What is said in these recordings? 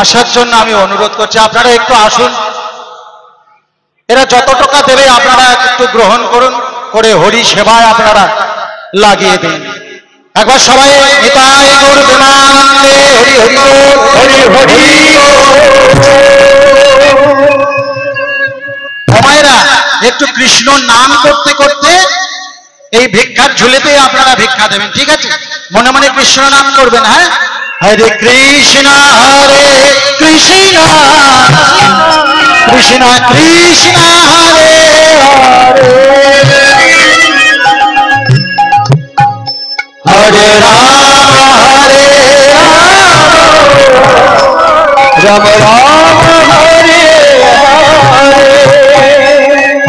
আসার জন্য আমি অনুরোধ করছি, আপনারা একটু আসুন। এরা যত টাকা দেবে আপনারা একটু গ্রহণ করুন, করে হরি সেবায় আপনারা লাগিয়ে দিন। একবার সবাই নিতাই গৌর প্রেমানন্দে হরি হরি বল, হরি হরি। মায়েরা একটু কৃষ্ণ নাম করতে করতে এই ভিক্ষার ঝুলিতে আপনারা ভিক্ষা দেবেন, ঠিক আছে? মনে মনে কৃষ্ণ নাম করবেন। হ্যাঁ, হরে কৃষ্ণ হরে কৃষ্ণ কৃষ্ণ কৃষ্ণ হরে হরে, হরে রাম হরে রাম, রাম রাম হরে হরে,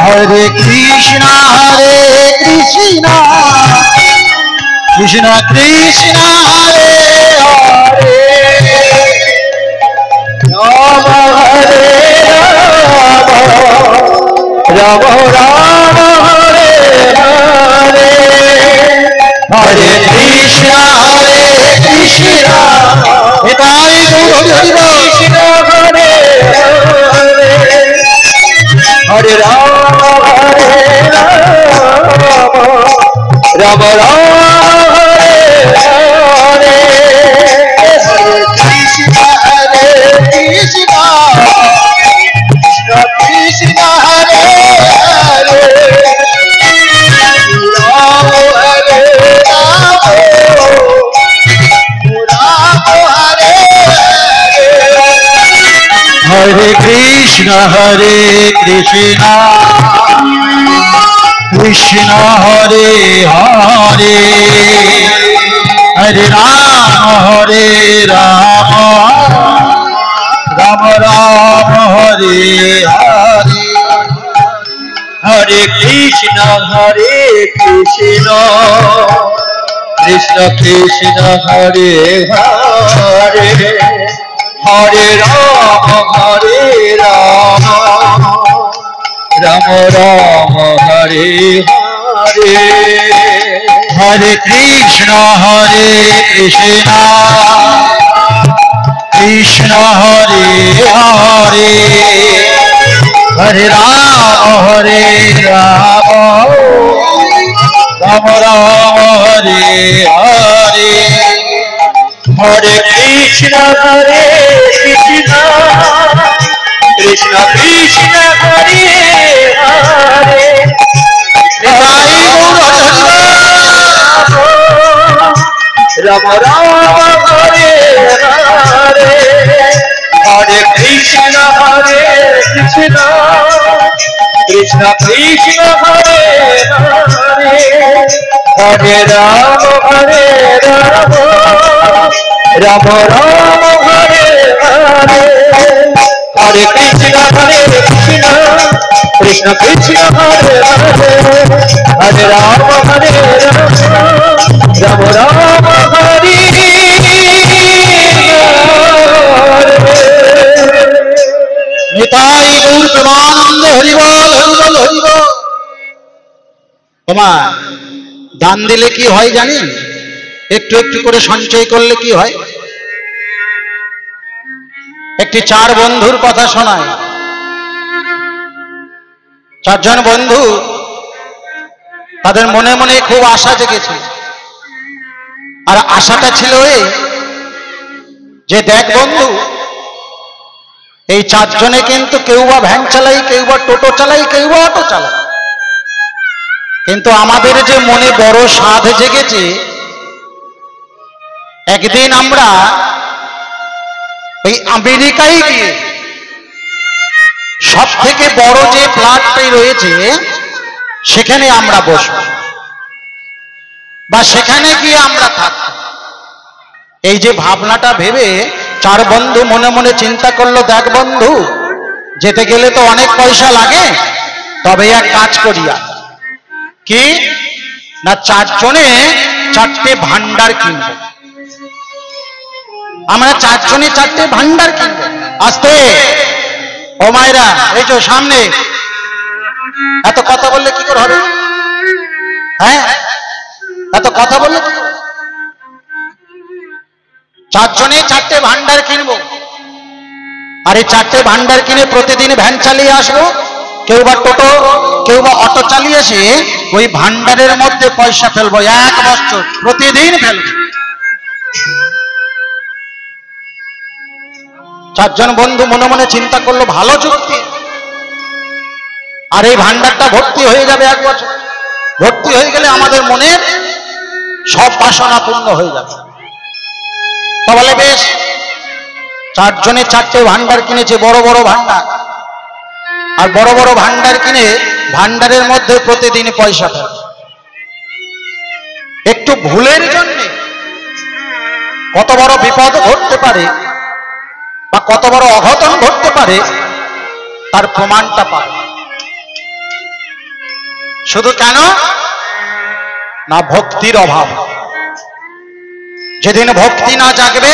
হরে কৃষ্ণ হরে কৃষ্ণ কৃষ্ণ কৃষ্ণ হরে হরে, রাম হরে রাম, রাম রাম হরে হরে, হরে কৃষ্ণ হরে কৃষ্ণ, এটাই গৌর হরি বল, কৃষ্ণ হরে হরে, হরে রাম হরে রাম, রাম রাম হরে হরে, হরে কৃষ্ণ হরে কৃষ্ণ কৃষ্ণ হরে হরে, রাম হরে রাম, রাম হরে হরে, হরে কৃষ্ণ হরে কৃষ্ণ কৃষ্ণ হরে হরে, হরে রাম হরে রাম, রাম রাম হরে হরে, হরে কৃষ্ণ হরে কৃষ্ণ কৃষ্ণ কৃষ্ণ হরে হরে, হরে রাম হরে রাম, রাম রাম হরে হরে, হরে কৃষ্ণ হরে কৃষ্ণ কৃষ্ণ হরে হরে, হরে রাম হরে রাম, রাম রাম হরে হরে, হরে কৃষ্ণ হরে কৃষ্ণ কৃষ্ণ কৃষ্ণ হরে হরে, রাম রাম হরে হরে, হরে কৃষ্ণ হরে কৃষ্ণ কৃষ্ণ কৃষ্ণ হরে হরে, হরে রাম হরে রাম, রাম রাম হরে হরে, হরে কৃষ্ণ হরে কৃষ্ণ কৃষ্ণ কৃষ্ণ হরে হরে, হরে রাম হরে রাম, রাম রাম হরে নিতাই গৌর প্রেমানন্দে হরি বল, হরি বল, হরি বল। তোমার দান দিলে কি হয় জানেন? একটু একটু করে সঞ্চয় করলে কি হয়? একটি চার বন্ধুর কথা শোনায়। চারজন বন্ধু, তাদের মনে মনে খুব আশা জেগেছে। আর আশাটা ছিল এই যে, দেখ বন্ধু, এই চারজনে কিন্তু কেউ বা ভ্যান চালাই, কেউ বা টোটো চালাই, কেউ বা অটো চালাই, কিন্তু আমাদের যে মনে বড় সাধ জেগেছে, একদিন আমরা এই আমেরিকায় গিয়ে সব থেকে বড় যে ফ্ল্যাটটি রয়েছে সেখানে আমরা বসব, বা সেখানে গিয়ে আমরা থাকব। এই যে ভাবনাটা ভেবে চার বন্ধু মনে মনে চিন্তা করলো, দেখ বন্ধু, যেতে গেলে তো অনেক পয়সা লাগে, তবে এক কাজ করিয়া কি না, চারজনে চারটে ভান্ডার কিনব। আমরা চারজনে চারটে ভান্ডার কিনব। আস্তে ও মায়েরা, এই তো সামনে, এত কথা বললে কি করে হবে? হ্যাঁ, এত কথা বললে কি করে? চারজনে চারটে ভান্ডার কিনব। আর এই 4টে ভান্ডার কিনে প্রতিদিন ভ্যান চালিয়ে আসবো, কেউ বা টোটো, কেউ বা অটো চালিয়ে এসে ওই ভান্ডারের মধ্যে পয়সা ফেলবো, 1 বছর প্রতিদিন ফেলবো। 4 জন বন্ধু মনে মনে চিন্তা করলো, ভালো যুক্তি। আর এই ভান্ডারটা ভর্তি হয়ে যাবে 1 বছর। ভর্তি হয়ে গেলে আমাদের মনের সব বাসনা পূর্ণ হয়ে যাবে। তাহলে বেশ, 4 জনে 4টে ভান্ডার কিনেছে, বড় বড় ভান্ডার। আর বড় বড় ভান্ডার কিনে ভান্ডারের মধ্যে প্রতিদিন পয়সা ফেলে। একটু ভুলের জন্য কত বড় বিপদ ঘটতে পারে বা কত বড় অঘটন ঘটতে পারে তার প্রমাণটা পাবে। শুধু কেন না, ভক্তির অভাব। যেদিন ভক্তি না জাগবে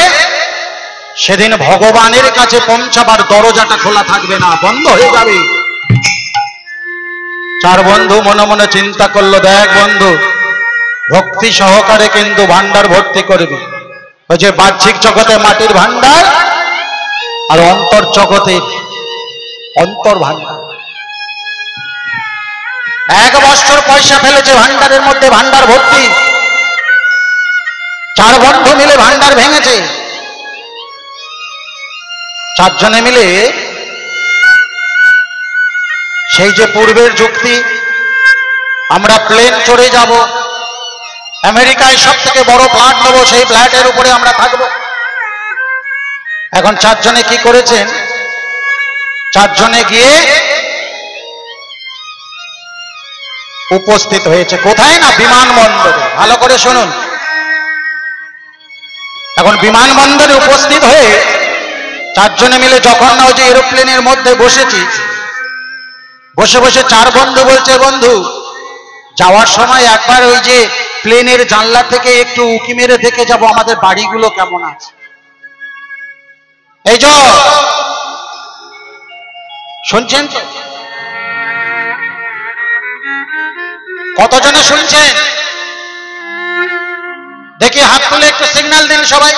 সেদিন ভগবানের কাছে পৌঁছাবার দরজাটা খোলা থাকবে না, বন্ধ হয়ে যাবে। 4 বন্ধু মনে মনে চিন্তা করলো, দেখ বন্ধু, ভক্তি সহকারে কিন্তু ভান্ডার ভর্তি করবি। ওই যে বাহ্যিক জগতে মাটির ভান্ডার আর অন্তর জগতে অন্তর ভান্ডার। 1 বছর পয়সা ফেলেছে ভান্ডারের মধ্যে, ভান্ডার ভর্তি। 4 বন্ধু মিলে ভান্ডার ভেঙেছে। 4 জনে মিলে সেই যে পূর্বের যুক্তি, আমরা প্লেন চড়ে যাব, আমেরিকায় সব থেকে বড় ফ্ল্যাট নেব, সেই ফ্ল্যাটের উপরে আমরা থাকব। এখন 4 জনে কি করেছেন, 4 জনে গিয়ে উপস্থিত হয়েছে কোথায় না, বিমানবন্দরে। ভালো করে শুনুন। এখন বিমানবন্দরে উপস্থিত হয়ে 4 জনে মিলে যখন না ওই যে এরোপ্লেনের মধ্যে বসেছি, বসে বসে 4 বন্ধু বলছে, বন্ধু যাওয়ার সময় একবার ওই যে প্লেনের জানলা থেকে একটু উঁকি মেরে দেখে যাব আমাদের বাড়িগুলো কেমন আছে। এই যে শুনছেন তো? কতজনে শুনছেন? দেখি হাত তুলে একটু সিগন্যাল দিন সবাই।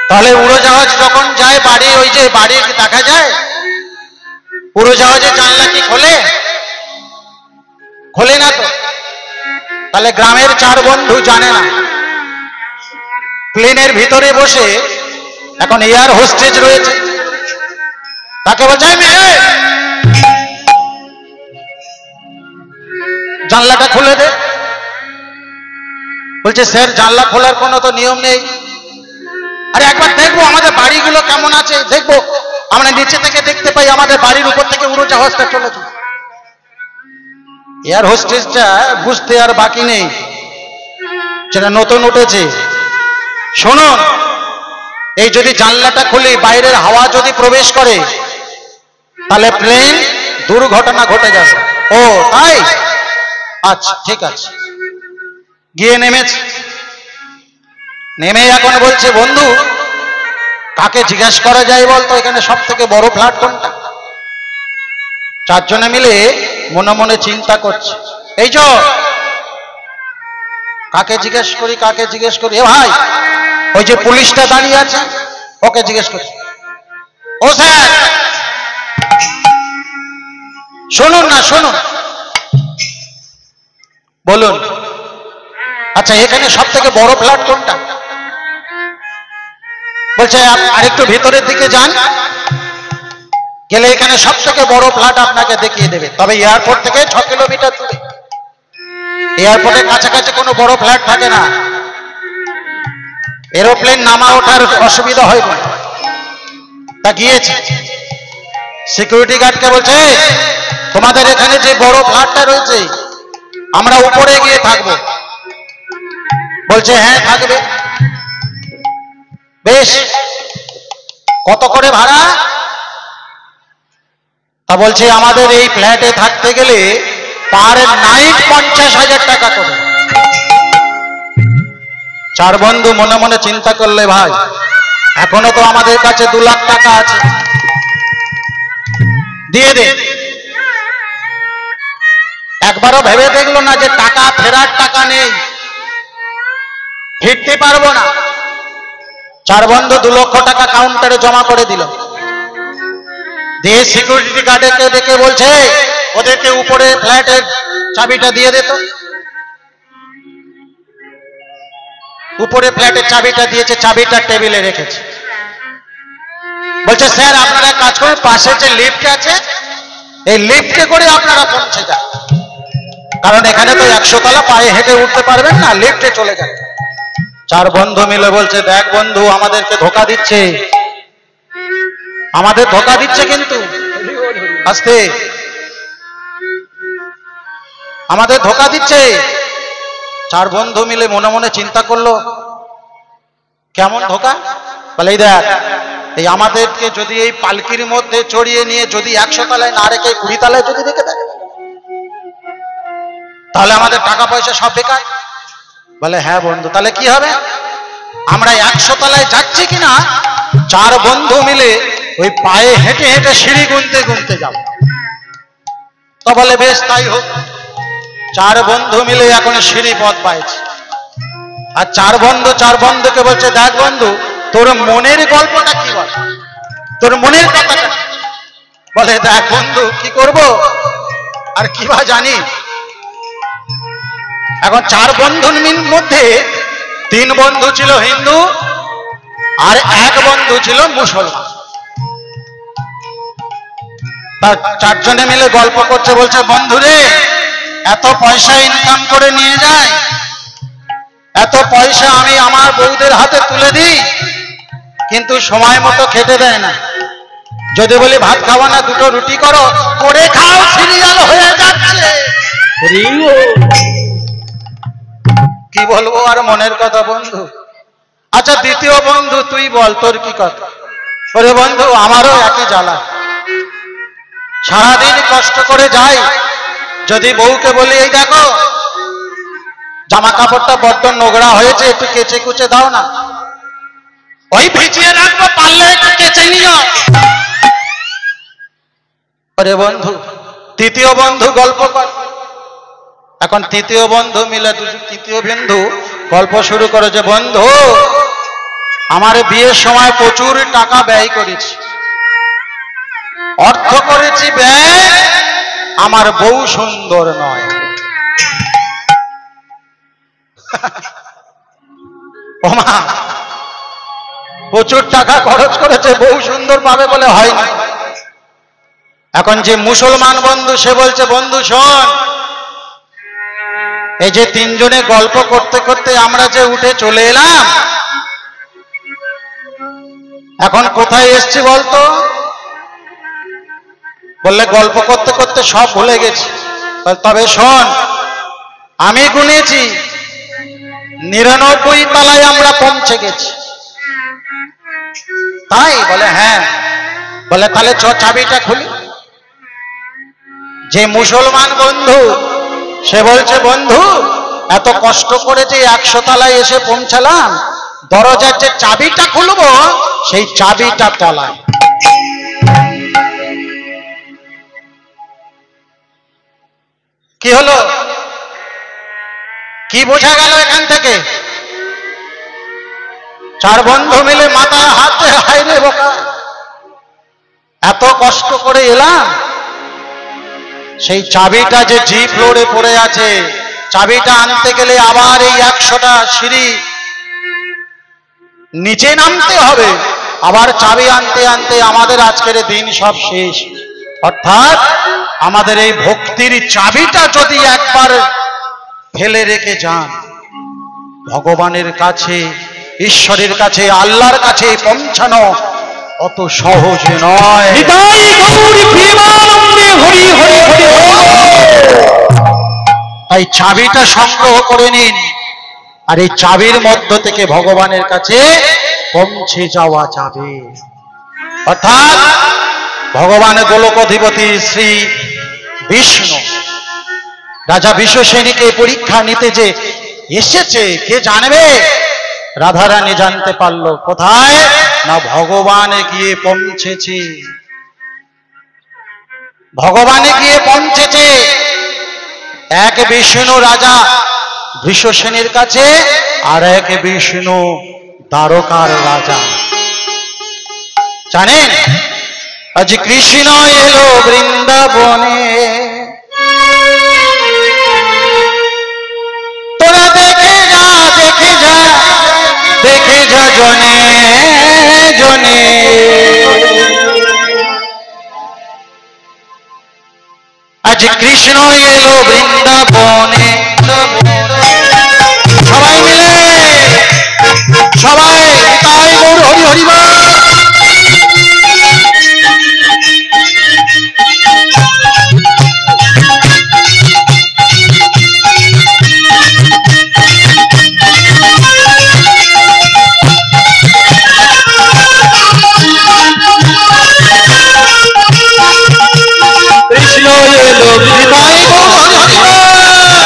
তাহলে উড়োজাহাজ যখন যায় বাড়ি, ওই যে বাড়ি দেখা যায়, উড়োজাহাজের জানলা কি খোলে? খোলে না তো। তাহলে গ্রামের 4 বন্ধু জানে না। প্লেনের ভিতরে বসে এখন এয়ার হোস্টেজ রয়েছে, তাকে বলছে জানলাটা খুলে দে। বলছে স্যার জানলা খোলার কোনো তো নিয়ম নেই। আরে একবার দেখবো আমাদের বাড়িগুলো কেমন আছে, দেখবো। আমরা নিচে থেকে দেখতে পাই আমাদের বাড়ির উপর থেকে উড়োজাহাজটা চলেছে। এয়ার হোস্টেজটা বুঝতে আর বাকি নেই, সেটা নতুন উঠেছে। শুনুন, এই যদি জানলাটা খুলি বাইরের হাওয়া যদি প্রবেশ করে তাহলে প্লেন দুর্ঘটনা ঘটে যাবে। ও তাই, আচ্ছা ঠিক আছে। গিয়ে নেমেছে। নেমে এখন বলছে, বন্ধু কাকে জিজ্ঞেস করা যায় বলতো, এখানে সব থেকে বড় ফ্ল্যাট কোনটা? 4 জনে মিলে মনে মনে চিন্তা করছে, এই যে কাকে জিজ্ঞেস করি, কাকে জিজ্ঞেস করি। এ ভাই, ওই যে পুলিশটা দাঁড়িয়ে আছে ওকে জিজ্ঞেস করছি। ও স্যার শুনুন না, শুনুন, বলুন আচ্ছা এখানে সব থেকে বড় ফ্ল্যাট কোনটা? বলছে আরেকটু ভিতরের দিকে যান, গেলে এখানে সব থেকে বড় ফ্ল্যাট আপনাকে দেখিয়ে দেবে, তবে এয়ারপোর্ট থেকে 6 কিলোমিটার দূরে। এয়ারপোর্টের কাছাকাছি কোনো বড় ফ্ল্যাট থাকে না, এরোপ্লেন নামা ওঠার অসুবিধা হয় না। তা গিয়েছে, সিকিউরিটি গার্ডকে বলছে, তোমাদের এখানে যে বড় ফ্ল্যাটটা রয়েছে আমরা উপরে গিয়ে থাকবো। বলছে হ্যাঁ থাকবে। বেশ, কত করে ভাড়া? তা বলছে আমাদের এই ফ্ল্যাটে থাকতে গেলে পার নাইট 50,000 টাকা করে। 4 বন্ধু মনে মনে চিন্তা করলে, ভাই এখনো তো আমাদের কাছে 2 লাখ টাকা আছে, দিয়ে দে। একবারও ভেবে দেখলো না যে টাকা ফেরার টাকা নেই, ফিরতে পারবো না। চার বন্ধু 2 লক্ষ টাকা কাউন্টারে জমা করে দিল, দিয়ে সিকিউরিটি গার্ডকে ডেকে বলছে ওদেরকে উপরে ফ্ল্যাটের চাবিটা দিয়ে দিত। উপরে ফ্ল্যাটের চাবিটা দিয়েছে, চাবিটা টেবিলে রেখেছে। বলছে স্যার আপনারা কাজ করুন, পাশে যে লিফট আছে এই লিফটে করে আপনারা পৌঁছে যান, কারণ এখানে তো 100 তলা পায়ে হেঁটে উঠতে পারবেন না, লিফটে চলে যান। চার বন্ধু মিলে বলছে দেখ বন্ধু আমাদেরকে ধোকা দিচ্ছে, আমাদের ধোকা দিচ্ছে, কিন্তু আস্তে আমাদের ধোকা দিচ্ছে। চার বন্ধু মিলে মনে মনে চিন্তা করলো কেমন ধোকা? বলে এই দেখ, এই আমাদেরকে যদি এই পালকির মধ্যে চড়িয়ে নিয়ে যদি 100 তলায় না রেখে 20 তলায় যদি রেখে দেয় তাহলে আমাদের টাকা পয়সা সব বেকার। বলে হ্যাঁ বন্ধু, তাহলে কি হবে? আমরা 100 তলায় যাচ্ছি কিনা চার বন্ধু মিলে ওই পায়ে হেঁটে হেঁটে সিঁড়ি গুনতে গুনতে যাব। তো বলে বেশ তাই হোক। চার বন্ধু মিলে এখন সিঁড়ি পথ পাইছে, আর চার বন্ধুকে বলছে দেখ বন্ধু তোর মনের গল্পটা কি, বল তোর মনের কথাটা। বলে দেখ বন্ধু কি করব আর কি বা জানি। এখন চার বন্ধুর মধ্যে 3 বন্ধু ছিল হিন্দু আর 1 বন্ধু ছিল মুসলমান। তার 4 জনে মিলে গল্প করছে, বলছে বন্ধু রে এত পয়সা ইনকাম করে নিয়ে যায়, এত পয়সা আমি আমার বউদের হাতে তুলে দিই, কিন্তু সময় মতো খেতে দেয় না। যদি বলি ভাত খাওয়া না 2টো রুটি করো, করে খাও, সিরিয়াল হয়ে যাচ্ছে। কি বলবো আর মনের কথা বন্ধু। আচ্ছা দ্বিতীয় বন্ধু তুই বল তোর কি কথা? ওরে বন্ধু আমারও একই জ্বালা, সারাদিন কষ্ট করে যাই, যদি বউকে বলি এই দেখো জামা কাপড়টা বড্ড নোংরা হয়েছে একটু কেচে কুচে দাও না, ওই ভিজিয়ে রাখবো পারলে একটু কেচে নিও। আরে বন্ধু তৃতীয় বন্ধু গল্প কর। এখন তৃতীয় বন্ধু মিলে তৃতীয় বন্ধু গল্প শুরু করে যে বন্ধু আমার বিয়ের সময় প্রচুর টাকা ব্যয় করেছি, অর্থ করেছি ব্যয়, আমার বউ সুন্দর নয়। ওমা প্রচুর টাকা খরচ করেছে, বউ সুন্দর পাবে বলে হয়নি। এখন যে মুসলমান বন্ধু সে বলছে বন্ধু শোন, এই যে 3 জনে গল্প করতে করতে আমরা যে উঠে চলে এলাম, এখন কোথায় এসছি বলতো? বললে গল্প করতে করতে সব ভুলে গেছি। তবে শোন আমি গুনেছি 99 তলায় আমরা পৌঁছে গেছি। তাই? বলে হ্যাঁ। বলে তাহলে চাবিটা খুলি। যে মুসলমান বন্ধু সে বলছে বন্ধু এত কষ্ট করে যে 100 তলায় এসে পৌঁছালাম, দরজার যে চাবিটা খুলবো সেই চাবিটা তলায়। কি হলো? কি বোঝা গেল এখান থেকে? চার বন্ধু মিলে মাথায় হাত দিয়ে হায় রে বোকা, এত কষ্ট করে এলাম, সেই চাবিটা যে জি ফ্লোরে পড়ে আছে, চাবিটা আনতে গেলে আবার এই 100টা সিঁড়ি নিচে নামতে হবে, আবার চাবি আনতে আনতে আমাদের আজকের দিন সব শেষ। অর্থাৎ আমাদের এই ভক্তির চাবিটা যদি একবার ফেলে রেখে যান, ভগবানের কাছে, ঈশ্বরের কাছে, আল্লাহর কাছে পৌঁছানো অত সহজ নয়। তাই চাবিটা সংগ্রহ করে নিন, আর এই চাবির মধ্য থেকে ভগবানের কাছে পৌঁছে যাওয়া যাবে। অর্থাৎ ভগবান গোলকাধিপতি শ্রী বিষ্ণু রাজা বিশ্বসেনীকে পরীক্ষা নিতে যে এসেছে কে জানবে? রাধারানী জানতে পারল। কোথায় না ভগবানে গিয়ে পৌঁছেছে, ভগবানে গিয়ে পৌঁছেছে। এক বিষ্ণু রাজা বিশ্বসেনীর কাছে, আর এক বিষ্ণু দ্বারকার রাজা। জানেন আজ কৃষ্ণ এলো বৃন্দাবনে, তোরা দেখে যা জনে জনে। আজ কৃষ্ণ এলো বৃন্দাবনে, সবাই মিলে সবাই তাই গৌর হরি হরি বল।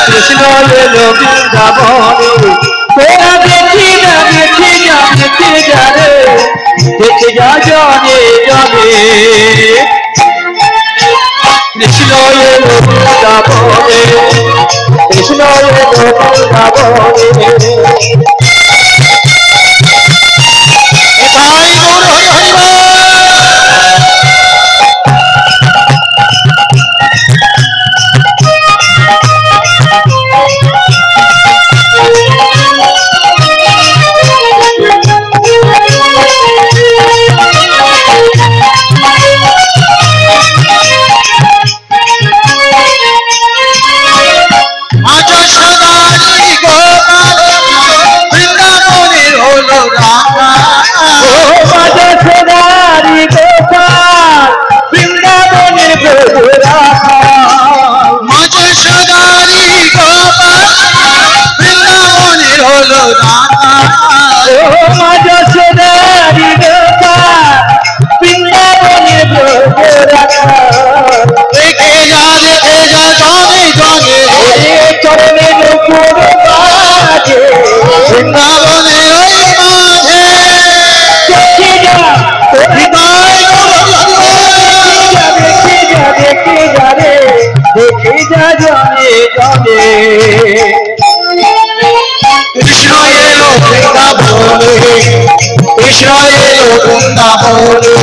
কৃষ্ণ এলো বৃন্দাবনে, তোরা দেখি যা রে, দেখে যা জনে জনে। কৃষ্ণ এলো বৃন্দাবনে, কৃষ্ণ এলো বৃন্দাবনে। তাই গৌর হরি হরি বল। কৃষ্ণ এলো বৃন্দাবনে, কৃষ্ণ এলো বৃন্দাবনে।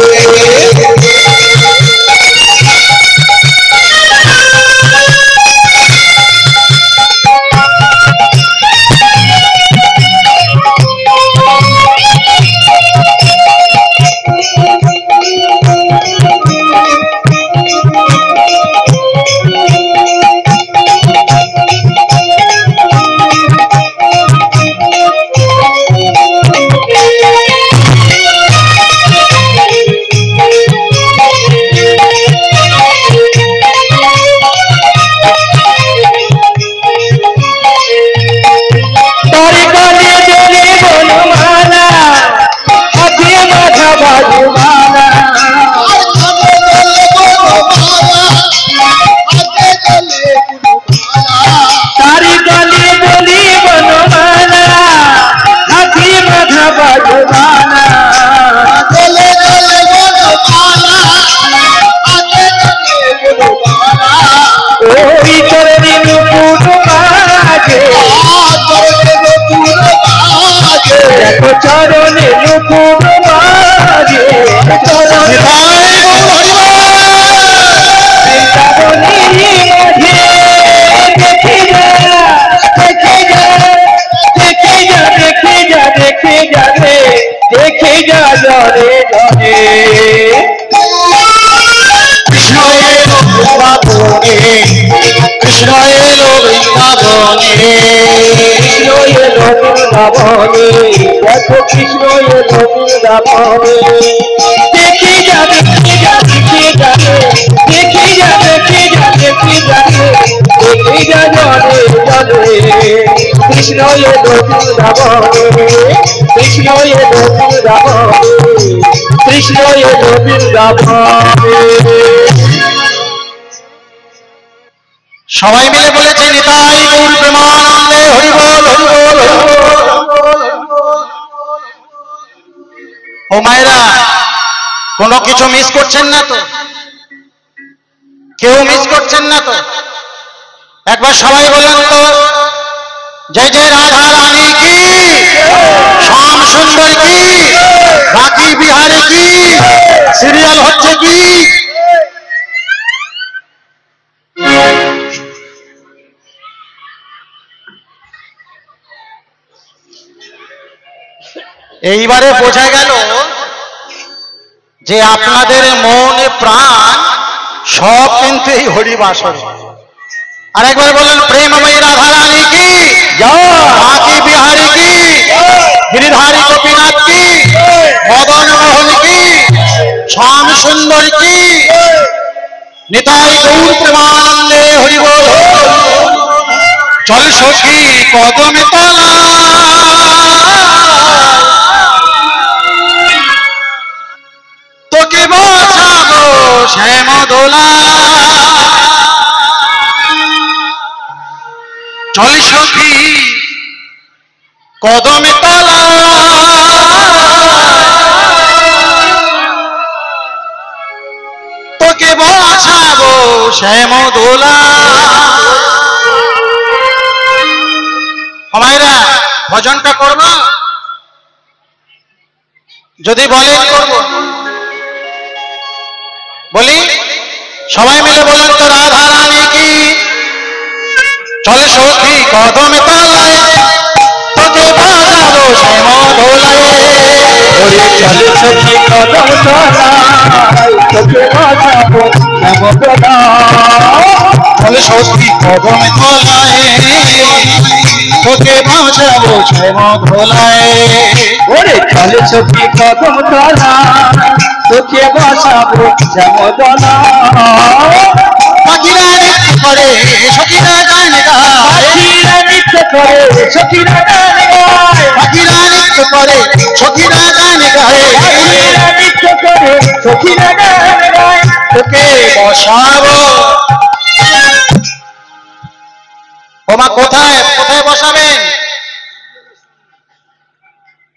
চরণে নুপুর মাঝে দেখে যা জরে জরে। কৃষ্ণ এলো বৃন্দাবনে, কৃষ্ণ এলো বৃন্দাবনে, কৃষ্ণ এলো বৃন্দাবনে, দেখো কৃষ্ণ এলো বৃন্দাবনে। দেখে যা দেখে যা দেখে যা দেখে যা দেখে যা দেখে যা দেখে যা জরে জরে। কৃষ্ণ এলো বৃন্দাবনে, কৃষ্ণ এলো বৃন্দাবনে, কৃষ্ণ এলো বৃন্দাবনে। সবাই মিলে বলেছে নিতাই গৌর প্রেমানন্দে হরি বল হরি বল হরি বল। ও মায়েরা, কোনো কিছু মিস করছেন না তো? কেউ মিস করছেন না তো? একবার সবাই বলেন তো, জয় জয় রাধা রানী কি, শ্যাম সুন্দর সিরিয়াল হচ্ছে কি এইবারে বোঝা গেল যে আপনাদের মনে প্রাণ সব কিন্তু এই হরিবাসরে। আরেকবার বলেন প্রেমময়ী রাধা রানী কি বাঁকি বিহারী কি গিরিধারী গোপীনাথ কি মদন মোহন কি শ্যাম সুন্দর কি নিতাই গৌর প্রেমানন্দে হরি বল। চল সখী কদমে তলা তোকে বাঁচাবো শ্যাম দোলা। চল সখী কদমে তলা তোকে বাঁচাবো শ্যাম দোলা। আমায়রা ভজনটা করবো যদি বলেন করবো বলি সবাই মিলে বলেন তো রাধা রানী কি চলে সখী কদমে তলায় তোকে বাঁচাবো শ্যাম দোলায়। চলে সখী কদম তলায় তোকে বাঁচাবো শ্যাম দোলায়। চলে সখী কদমে তলায় তোকে বাঁচাবো শ্যাম দোলায়। ওরে চলে সখী কদম তলায় তোকে বাঁচাবো শ্যাম দোলায়। পাখিরা নৃত্য করে সখীরা গান গায়। পাখিরা নৃত্য করে সখীরা গান গায়। পাখিরা নৃত্য করে সখীরা গান গায়। পাখিরা নৃত্য করে সখীরা গান গায়। তোকে বসাবো ওমা কোথায় কোথায় বসাবেন?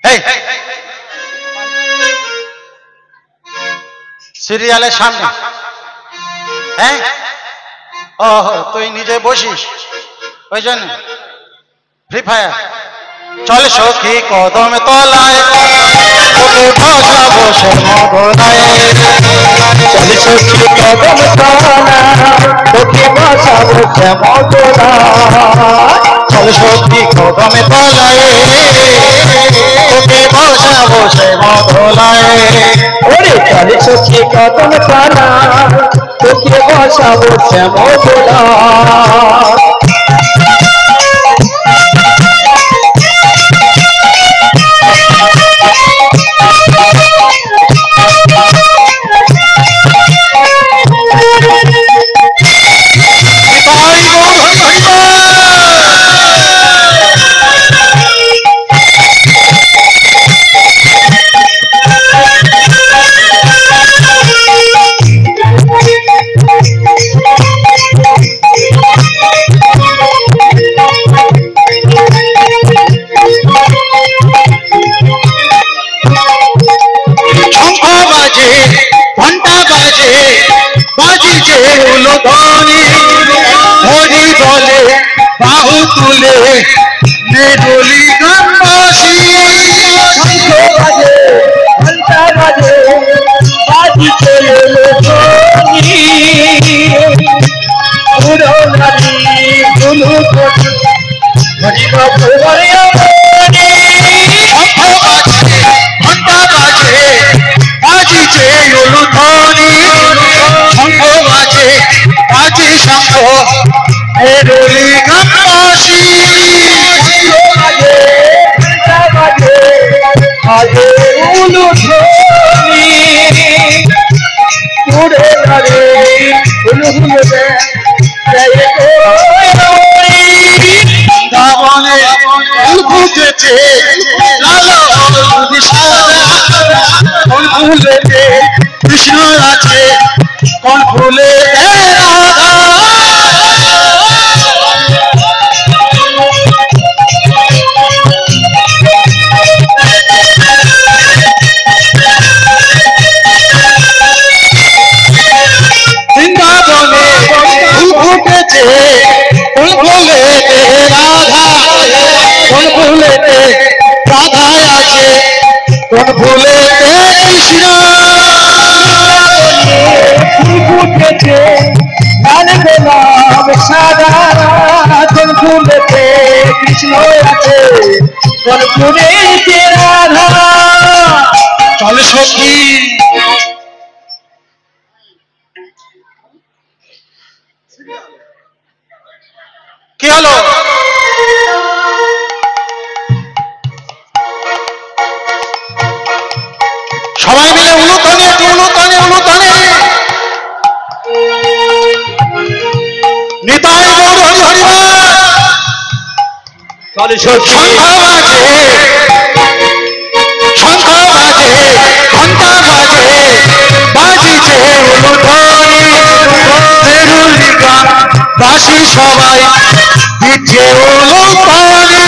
এই সিরিয়ালের সামনে। হ্যাঁ ও তুই নিজে বসিস ওই জন্য ফ্রি ফায়ার। চল সখী কদমে তলায় তোকে বসাবো শ্যাম দোলায়। চল সখী কদম তলায় তোকে বাঁচাবো শ্যাম দোলায়। চল সখী কদমে তলায় তোকে বসাবো শ্যাম দোলায়। ওরে চল সখী কদম তলায় তোকে বাঁচাবো শ্যাম দোলায়। নিতাই গৌর হরি হরি বল। শঙ্খ বাজে ঘন্টা বাজে বাজিছে উলুধ্বনি। হরি বলে বাহু তুলে নেডলি গ্রামবাসী। শঙ্খ বাজে ঘন্টা বাজে বাজিছে উলুধ্বনি। উড়োনারি উলুধ্বনি হরি বাবু হরি বলি। শঙ্খ বাজে ঘন্টা বাজে বাজিছে উলুধ্বনি। শঙ্খ বাজে বাজে শঙ্খ নেডলি গ্রামবাসী। আগে উলুধ্বনি উড়ে ধরে উলুহুলুবে জয় গৌরী। বৃন্দাবনে ফুল ফুটেছে লাল হলুদ সাদা। কোন ফুলেতে কৃষ্ণ আছে কোন ফুলেতে রাধা। বৃন্দাবনে ফুল ফুটেছে কোন ফুলেতে রাধা। কোন ফুলেতে রাধা আছে কোন ফুলেতে কৃষ্ণ। কর্পূরের যে রাধা চল সখী কি হলো সবাই মিলে উলুধ্বনি উলুধ্বনি উলুধ্বনি নিতাই গৌর হরি হরিবল চল সখী শঙ্খ বাজে শঙ্খ বাজে ঘণ্টা বাজে বাজিছে উলুধ্বনি বেরুলি গান বাসি সবাই দিচ্ছে উলুধ্বনি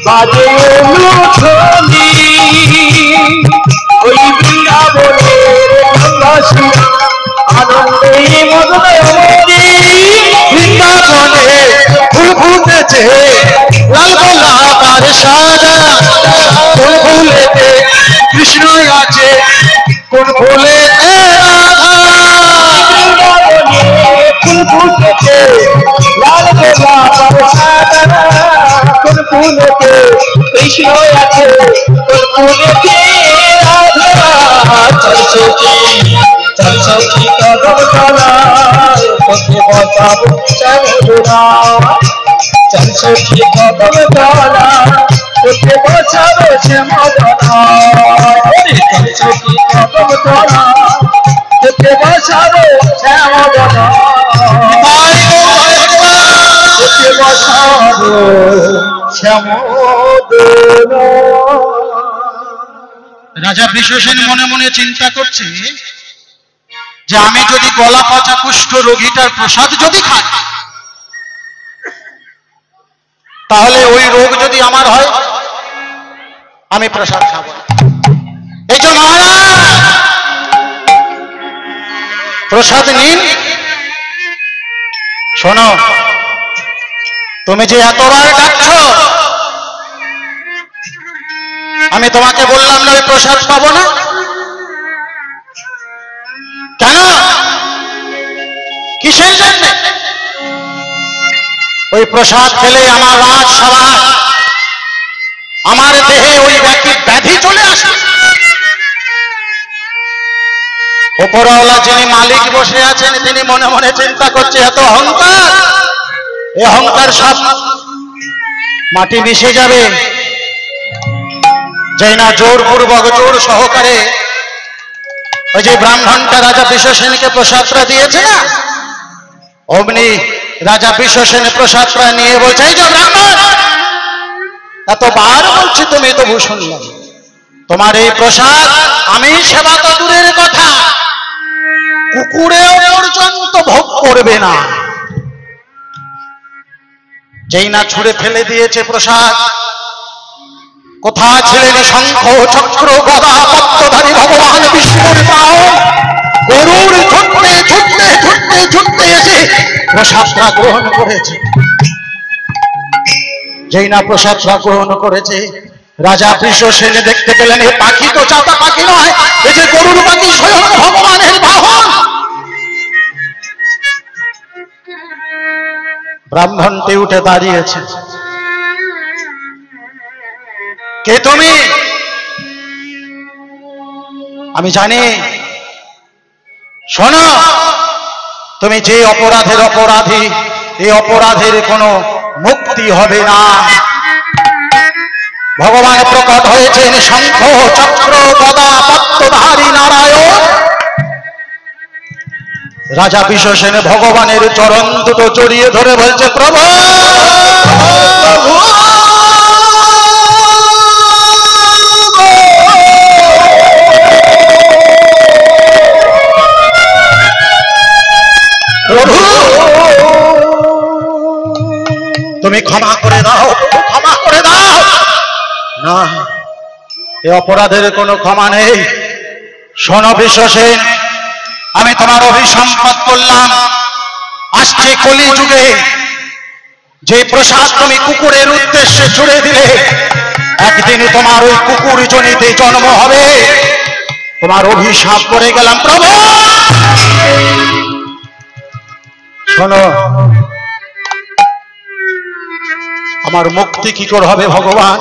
বাজে উলুধ্বনি ওই বৃন্দাবনের গঙ্গাসী আনন্দে মদনয় বৃন্দাবনে ফুল ফুটেছে লাল গোলাপার সাদা কোন ফুলেতে কৃষ্ণ আছে কোন ফুলে ফুল ফুটেছে লাল গোলাপ সাদা কোন ফুলেতে কৃষ্ণ আছে কোন ফুলেতে রাধা চল সখী কদম তলায় পথে বসাবো শ্যামদুরা চল সখী কদম তলায় পথে বসাবো শ্যামদুরা চল সখী কদম তলায় পথে বসাবো শ্যামদুরা পথে বসাবো শ্যামদুরা। রাজা বিশ্বসেন মনে মনে চিন্তা করছে যে আমি যদি গলা পচা কুষ্ঠ রোগীটার প্রসাদ যদি খাই তাহলে ওই রোগ যদি আমার হয় আমি প্রসাদ খাবো না। এই যে মহারাজ প্রসাদ নিন শোনো তুমি যে এতবার ডাকছো আমি তোমাকে বললাম না ওই প্রসাদ পাবো না কেন কিসের জন্য ওই প্রসাদ খেলে আমার রাজসভা আমার দেহে ওই ব্যাধি চলে আসে উপরওয়ালা যিনি মালিক বসে আছেন তিনি মনে মনে চিন্তা করছে এত অহংকার এই অহংকার সব মাটি মিশে যাবে যেই না জোরপূর্বক জোর সহকারে ওই যে ব্রাহ্মণটা রাজা বিশ্বসেনকে প্রসাদটা দিয়েছে না অমনি রাজা বিশ্বসেন প্রসাদটা নিয়ে বলছে এই যে ব্রাহ্মণ এতবার বলছি তুমি তো শুনলাম তোমার এই প্রসাদ আমি সেবা তো দূরের কথা কুকুরেও পর্যন্ত ভোগ করবে না যেই না ছুঁড়ে ফেলে দিয়েছে প্রসাদ কোথা ছিলেন শঙ্খ চক্র গদা পদ্মধারী ভগবান বিষ্ণুর পাও গরুর ছুটতে ছুটতে ছুটতে ছুটতে এসে প্রসাদটা গ্রহণ করেছে যেই না প্রসাদটা গ্রহণ করেছে রাজা বিশ্বসেন দেখতে পেলেন এ পাখি তো চাতা পাখি নয় এ যে গরুর পাখি স্বয়ং ভগবানের বাহন ব্রাহ্মণটি উঠে দাঁড়িয়েছে কে তুমি আমি জানি শোনো তুমি যে অপরাধের অপরাধী এই অপরাধের কোনো মুক্তি হবে না ভগবান প্রকট হয়েছেন শঙ্খ চক্র গদা পদ্মধারী নারায়ণ রাজা বিশ্বসেন ভগবানের চরণ দুটো জড়িয়ে ধরে বলছে প্রভু প্রভু তুমি ক্ষমা করে দাও ক্ষমা করে দাও না এ অপরাধের কোনো ক্ষমা নেই শোনো বিশ্বসেন আমি তোমার অভিসম্পাদ করলাম আসছে কলিযুগে যে প্রসাদ তুমি কুকুরের উদ্দেশ্যে ছুড়ে দিলে একদিন তোমার ওই কুকুর জনিতে জন্ম হবে তোমার অভিশাপ করে গেলাম প্রভু শোনো আমার মুক্তি কি করে হবে ভগবান?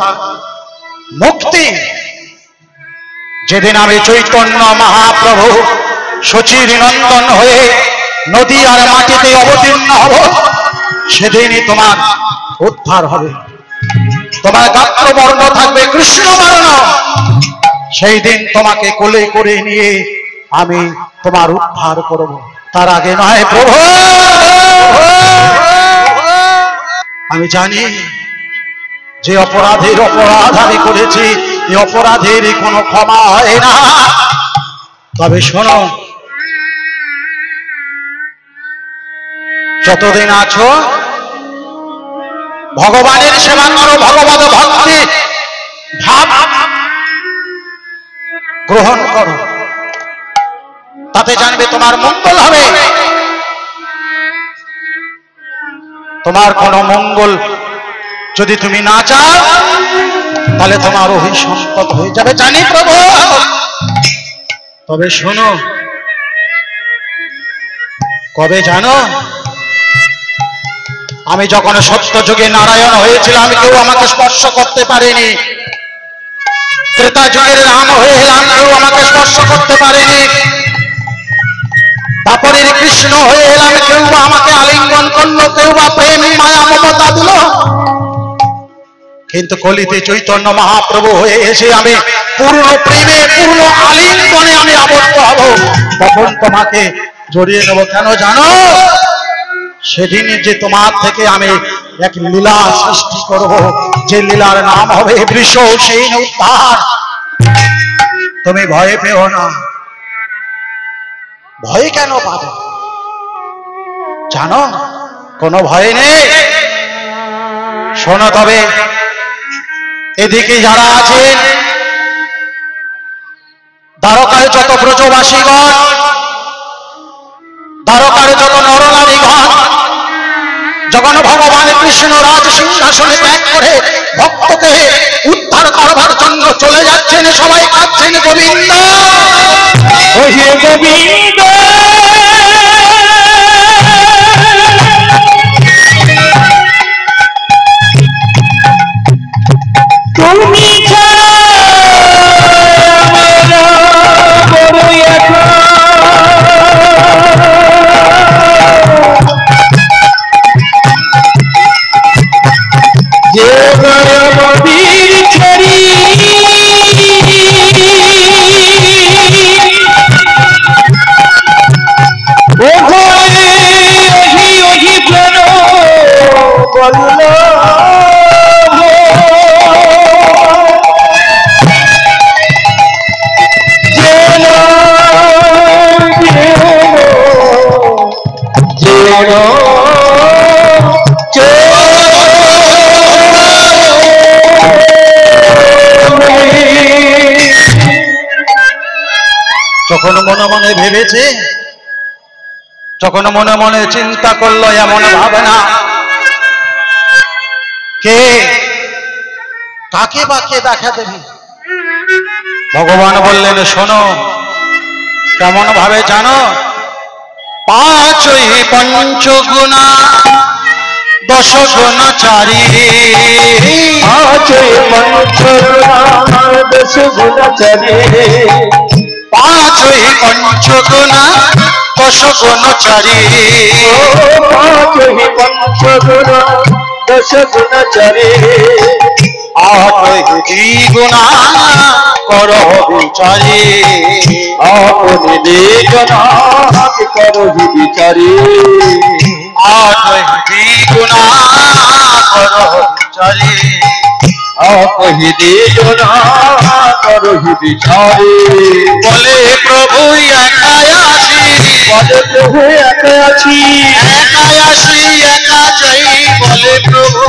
মুক্তি যেদিন আমি চৈতন্য মহাপ্রভু শচীর নন্দন হয়ে নদী আর মাটিতে অবতীর্ণ হব, সেদিনই তোমার উদ্ধার হবে। তোমার গাত্রবর্ণ থাকবে কৃষ্ণ বর্ণ, সেই দিন তোমাকে কোলে করে নিয়ে আমি তোমার উদ্ধার করব। তার আগে নয় প্রভু। আমি জানি যে অপরাধের অপরাধ আমি করেছি, এই অপরাধের কোনো ক্ষমা হয় না। তবে শোনো, যতদিন আছো ভগবানের সেবা করো, ভগবত ভক্তি ভাব গ্রহণ করো, তাতে জানবে তোমার মঙ্গল হবে। তোমার কোনো মঙ্গল যদি তুমি না চাও, তাহলে তোমার অভিসম্পদ হয়ে যাবে, জানি প্রভু। তবে শোনো, কবে জানো? আমি যখন সত্য যুগে নারায়ণ হয়েছিলাম, কেউ আমাকে স্পর্শ করতে পারেনি। ত্রেতা যুগের রাম হয়ে এলাম, কেউ আমাকে স্পর্শ করতে পারেনি। তারপরের কৃষ্ণ হয়ে এলাম, কেউ বা আমাকে আলিঙ্গন করলো, কেউ বা প্রেম মায়া মমতা দিল। কিন্তু কলিতে চৈতন্য মহাপ্রভু হয়ে এসে আমি পূর্ণ প্রেমে পূর্ণ আলিঙ্গনে আমি আবদ্ধ হব, তখন তোমাকে জড়িয়ে নেব। কেন জানো? সেদিন যে তোমার থেকে আমি এক লীলা সৃষ্টি করব, যে লীলার নাম হবে বৃষ সেই উদ্ধার। তুমি ভয় পেও না। ভয় কেন পাবে? জানো, কোনো ভয় নেই। শোনো তবে, এদিকে যারা আছেন দ্বারকায় যত ব্রজবাসীগণ, দ্বারকার যত নরনারীগণ, যখন ভগবান কৃষ্ণ রাজ সিংহাসনে ত্যাগ করে ভক্তকে উদ্ধার করবার জন্য চলে যাচ্ছেন, সবাই কাঁদছেন গোবিন্দ গোবিন্দ। তুমি যখন মনে মনে ভেবেছে, যখন মনে মনে চিন্তা করলো, এমন ভাবে না কে কাকে বা কে দেখা দেবে। ভগবান বললেন, শোনো, কেমন ভাবে জানো? পাঁচই পঞ্চগুণা দশ গুণ চারি, পাঁচই পঞ্চগুণা দশ গুণ চারি, পাঁচই পঞ্চগুণা দশ গুণ চারি, পাঁচই পঞ্চগুণা দশ গুণ চারি, আটই দ্বিগুণা করো বিচারি, আপনি দ্বিগুণা করো বিচারি, আটই দ্বিগুণা করো বিচারি, আপনি দ্বিগুণা করো বিচারি। বলে প্রভু একাই আসি, বলে প্রভু একাই আছি, একাই আসি একা যাই, বলে প্রভু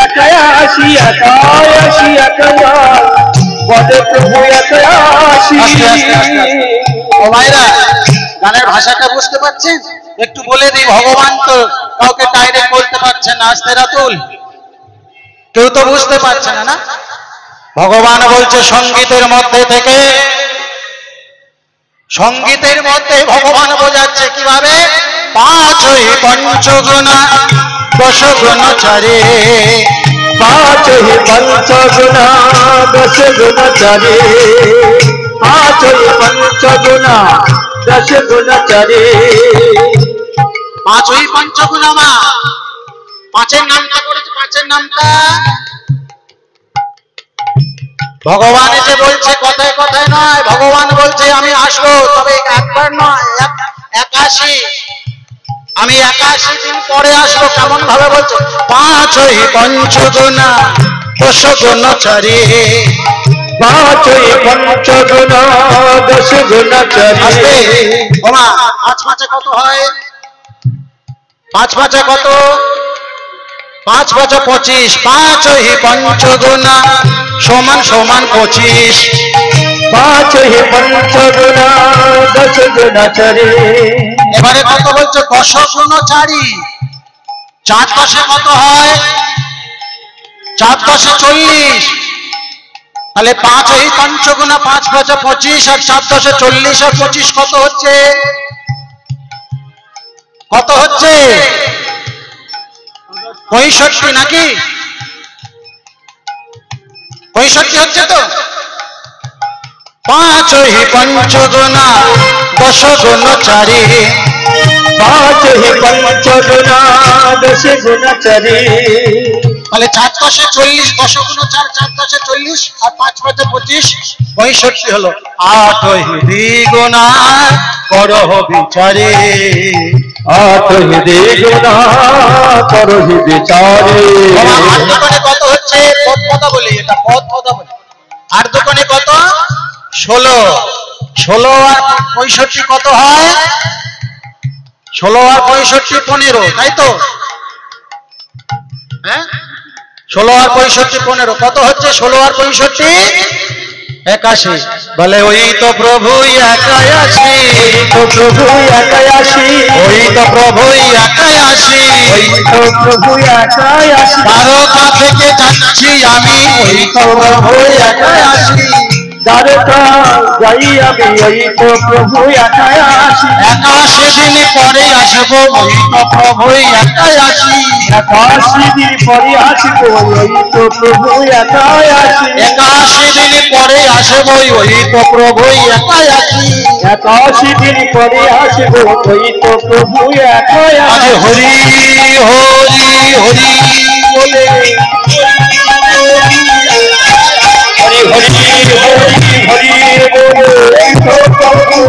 একাই আসি একাই আসি একাই যাই, বলে প্রভু একাই আসি। ও ভাইরা, গানের ভাষাটা বুঝতে পারছেন? একটু বলে দিই, ভগবান তো কাউকে ডাইরেক্ট বলতে পারছেন না, আস্তে রাতুল, কেউ তো বুঝতে পারছে না। না, ভগবান বলছে সঙ্গীতের মধ্যে থেকে, সঙ্গীতের মধ্যে ভগবান বোঝাচ্ছে কিভাবে? পাঁচই পঞ্চগুণা দশ গুণ চারে, हि पंचगुणा दश गुणचारी पाँच हि पंचगुणा दश गुणचारी পাঁচই পঞ্চগুণ মা পাঁচের নামটা করেছে পাঁচের নামটা ভগবান এসে বলছে কথায় কথায় নয় ভগবান বলছে আমি আসবো তবে একবার নয় 81 আমি 81 দিন পরে আসবো কেমন ভাবে বলছো পাঁচই পঞ্চগুণা দশ গুণচারী पाँच हि पंचगुणा दश गुणचारी ওমা পাঁচ পাঁচে কত হয় পাঁচ পাঁচে কত পাঁচ পাঁচ 25 পাঁচই পঞ্চগুণা সমান সমান 25 पाँच हि पंचगुणा दश गुणचारी এবারে কত বলছো দশ গুণচারী 4 দশে কত হয় 4 দশে 40 তাহলে পাঁচই পঞ্চগুণা 5 পাঁচে 25 আর 4 দশে 40 আর 25 কত হচ্ছে কত হচ্ছে 65 নাকি 65 হচ্ছে তো পাঁচই পঞ্চগুণা দশ গুণচারী पाँच हि पंचगुणा दश गुणचारी তাহলে 4 দশে 40 10 গুণ 4 4 দশে 40 আর 5 পাঁচে 25 65 হলো আটই দ্বিগুণা করহ বিচারে आठ हि द्विगुणा करो हि विचारे আর দোকানে কত হচ্ছে পদ কথা বলি এটা পদ কথা বলি আর দোকানে কত 16 16 আর 65 কত হয় 16 আর 65 15 তাই তো হ্যাঁ 16 আর 65 15 কত হচ্ছে 16 আর 65 81 বলে ওই তো প্রভু একাই আসি तो प्रभु एकायासी ওই তো প্রভু একাই আসি तो प्रभु एकायासी দ্বারকা থেকে যাচ্ছি আমি ওই তো প্রভু একাই আসি द्वारका जाई अभी वही तो प्रभु एकायासी 81 দিন পরে আসবো ওই তো প্রভু একাই আসি 81 दिन परे आसबो वही तो प्रभु एकायासी 81 দিন পরে আসবো ওই তো প্রভু একাই আসি 81 दिन परे आसबो वही तो प्रभु एकायासी আরে হরি হরি হরি বলে हरि हरि हरि हरि बोले तो प्रभु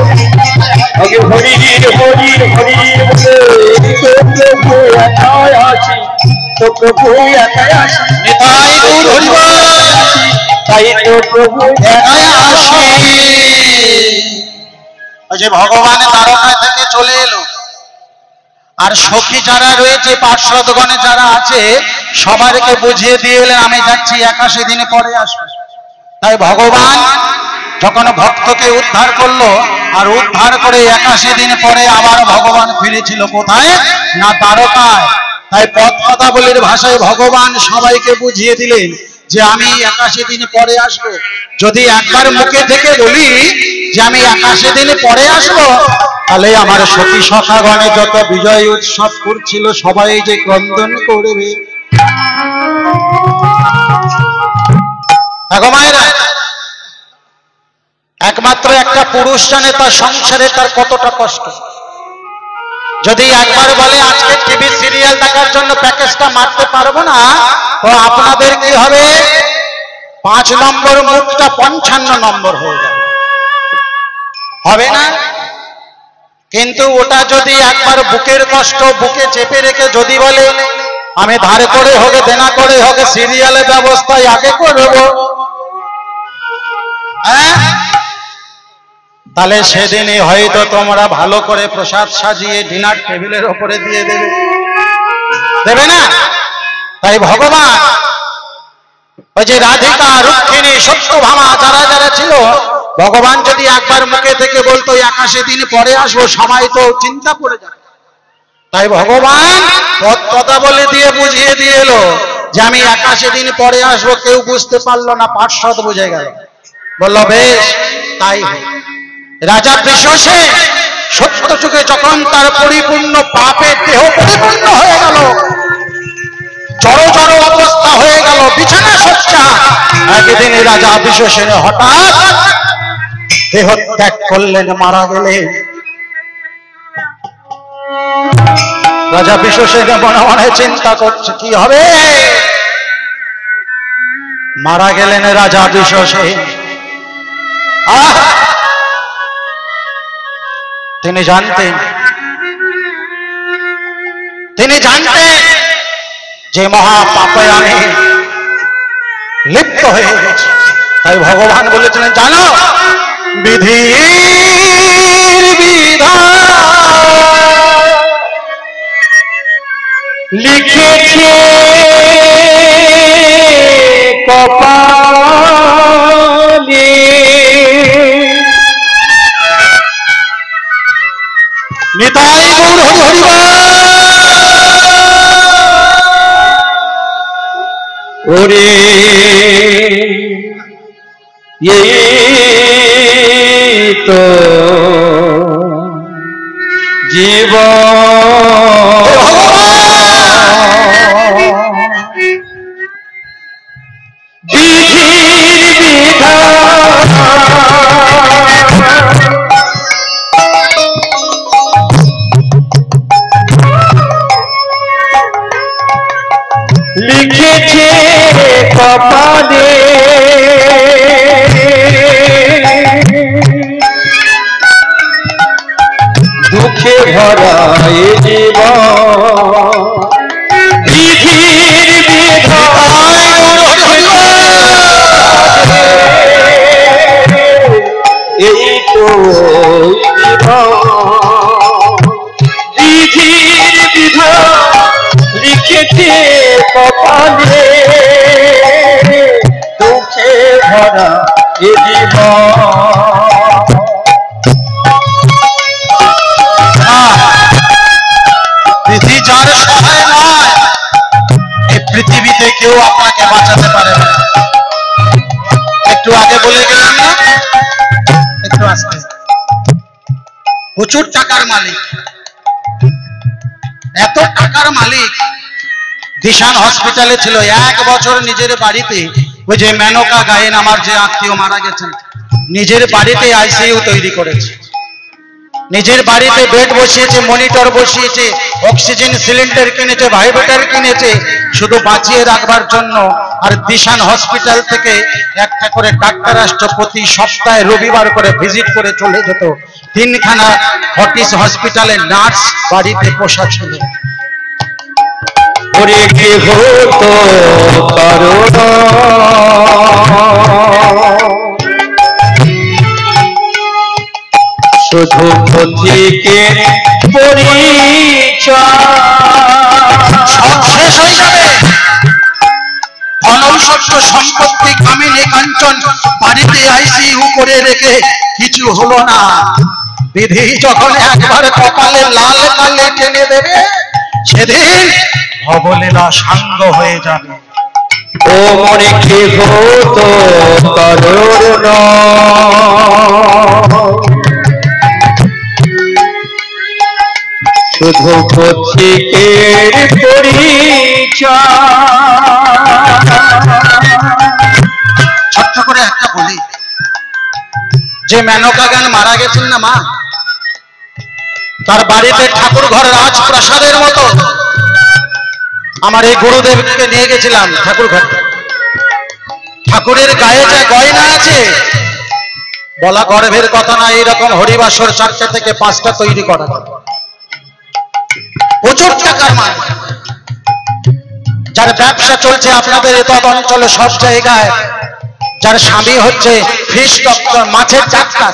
आगे हरि हरि हरि बोले तो प्रभु एकायासी तो प्रभु एकायासी নিতাই গৌর হরি বল ताई तो प्रभु একাই আসি ওই যে ভগবান দ্বারকা থেকে চলে এলো আর সখী যারা রয়েছে পার্শ্বদগণে যারা আছে সবাইকে বুঝিয়ে দিয়ে এলেন আমি যাচ্ছি 81 দিন পরে আসবো তাই ভগবান যখন ভক্তকে উদ্ধার করলো আর উদ্ধার করে 81 দিন পরে আবার ভগবান ফিরেছিল কোথায় না দ্বারকায় তাই পথ কথা বলির ভাষায় ভগবান সবাইকে বুঝিয়ে দিলেন যে আমি 81 দিন পরে আসবো যদি একবার মুখে থেকে বলি যে আমি 81 দিন পরে আসবো তাহলে আমার সখী সখাগণে যত বিজয় উৎসব করছিল সবাই যে ক্রন্দন করবে মায়েরা একমাত্র একটা পুরুষ জানে তার সংসারে তার কতটা কষ্ট যদি একবার বলে আজকে টিভি সিরিয়াল দেখার জন্য প্যাকেজটা মারতে পারবো না তো আপনাদের কি হবে 5 নম্বর মুখটা 55 নম্বর হয়ে যাবে হবে না কিন্তু ওটা যদি একবার বুকের কষ্ট বুকে চেপে রেখে যদি বলে আমি ধার করে হোক দেনা করে হোক সিরিয়ালের ব্যবস্থায় আগে করব তাহলে সেদিনই হয়তো তোমরা ভালো করে প্রসাদ সাজিয়ে ডিনার টেবিলের উপরে দিয়ে দেবে দেবে না তাই ভগবান ওই যে রাধিকা রুক্মিণী সত্যভামা যারা যারা ছিল ভগবান যদি একবার মুখে থেকে বলতো 81 দিন পরে আসবো সবাই তো চিন্তা করে যাবে তাই ভগবান কথা বলে দিয়ে বুঝিয়ে দিয়ে এলো যে আমি 81 দিন পরে আসবো কেউ বুঝতে পারলো না পার্শ্বদ বুঝে গেল বলল বেশ তাই রাজা বৃষসেন সত্য যুগে যখন তার পরিপূর্ণ পাপের দেহ পরিপূর্ণ হয়ে গেল জড় জড় অবস্থা হয়ে গেল বিছানা সজ্জা। একদিন রাজা বিশ্বসেন হঠাৎ দেহ ত্যাগ করলেন, মারা গেলেন। রাজা বিশ্বসেন মনে মনে চিন্তা করছে কি হবে। মারা গেলেন রাজা বিশ্বসেন। তিনি জানতেন যে মহা পাপে আমি লিপ্ত হয়ে গেছি। তাই ভগবান বলেছিলেন, জানো বিধির বিধান লিখেছে কপালে, নিতাই গৌর হরি হরি ওরে এই তো জীবন, বিধির বিধান লিখেছে কপালে, দুঃখে ভরা এ জীবন, বিধির বিধান এই তো বিধির বিধান লিখেছে কপালে, দুঃখে ভরা এ জীবন। বিধি যার সহায় নয়, এই পৃথিবীতে কেউ আপনাকে বাঁচাতে পারে না। একটু আগে বলে গেলাম না, একটু আস্তে। প্রচুর টাকার মালিক, এত টাকার মালিক, দিশান হসপিটালে ছিল 1 বছর। নিজের বাড়িতে, ওই যে মেনকা গায়েন আমার যে আত্মীয় মারা গেছেন, নিজের বাড়িতে আইসিইউ তৈরি করেছে, নিজের বাড়িতে বেড বসিয়েছে, মনিটর বসিয়েছে, অক্সিজেন সিলিন্ডার কিনেছে, ভাইব্রেটর কিনেছে, শুধু বাঁচিয়ে রাখবার জন্য। আর দিশান হসপিটাল থেকে একটা করে ডাক্তার আসতো, প্রতি সপ্তাহে রবিবার করে ভিজিট করে চলে যেত। 3খানা ফর্টিস হসপিটালে নার্স বাড়িতে পোষা ছিল। ওরে কে হতো কারণ শুধু পথিকে পরিচয়, সব শেষ হয়ে যাবে। অনৌষধ সম্পত্তি কামিনী কাঞ্চন বাড়িতে আইসিইউ করে রেখে কিছু হলো না। বিধি যখন একবার কপালে লাল কালি টেনে দেবে, সেদিন ভবলীলা সাঙ্গ হয়ে যাবে। ও মনে কে হতো কারণ শুধু পথিকের পরিচয়। ছোট্ট করে একটা বলি, যে মেনকা গান মারা গেছেন না মা, তার বাড়িতে ঠাকুর ঘর রাজপ্রাসাদের মতো। আমার এই গুরুদেবকে নিয়ে গেছিলাম ঠাকুর ঘর। ঠাকুরের গায়ে যা গয়না আছে বলা গর্বের কথা না, এইরকম হরিবাসর 4টা থেকে 5টা তৈরি করা, প্রচুর টাকার মাল। যার ব্যবসা চলছে আপনাদের এত অঞ্চলে সব জায়গায়, যার স্বামী হচ্ছে ফিশ ডক্টর, মাছের ডাক্তার,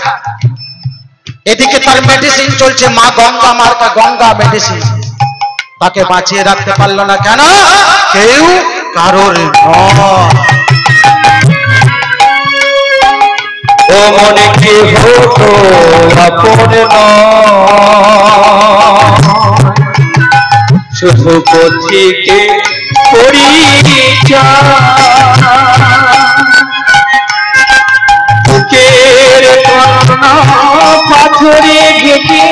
এদিকে তার মেডিসিন চলছে মা গঙ্গা মার্কা গঙ্গা মেডিসিন। তাকে বাঁচিয়ে রাখতে পারলো না কেন? কেউ কারোর নয়। ও মনে কি হতো আপন শুধু পথিকে বুকের কর্ণা পাথরে ঘেটে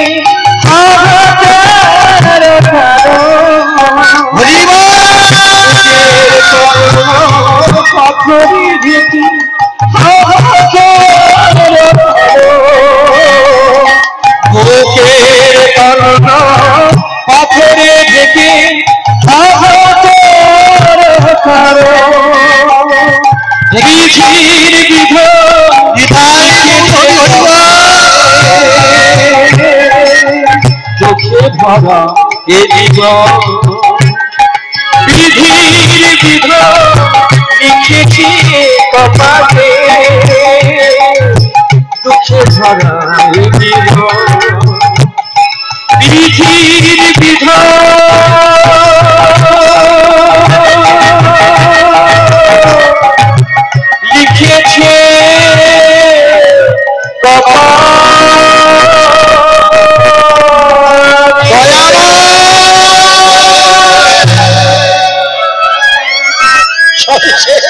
পাথরে ঢেকে বুকের কান্না পাথরে ঢেকে বিধির চোখে ভরা এ জীবন বিধির বিধান লিখেছি কপালে দুঃখে ভরা এ জীবন বিধির বিধান লিখেছে সবশেষ